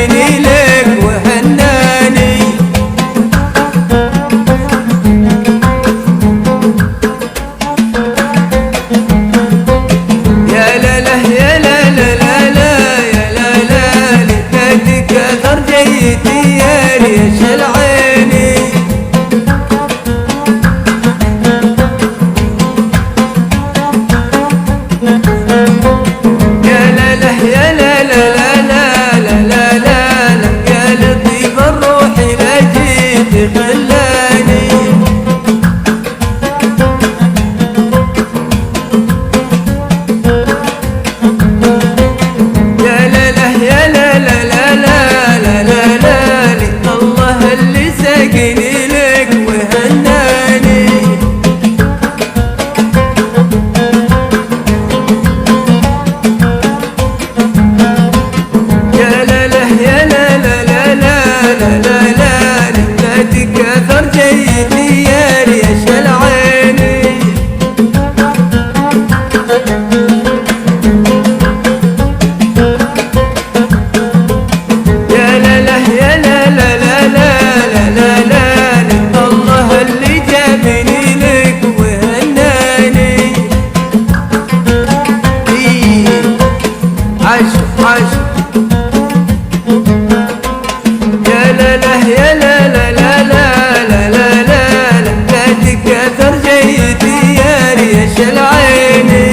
جابني لك وهناني. يا لا لا يا لا لا لا لا يا لا لا لك كثر جيتي يا ريش العيني. يا لا لا يا لا لا لا لا لا لا لا يا لطيف الروح لا جيت خلاني. يا لا لا يا لا لا لا لا لا لا لا الله اللي ساقني لك وهناني. يا لا لا يا لا لا لا لا لا لا لا تكثر جيتي يا ريش العيني. يا لا لا يا لا لا لا لا لا لا الله اللي جابني لك وهناني. عاشق عاشق. يا لا لا يا لا لا لا لا لا لا لا تكثر جيتي يا ريش العيني.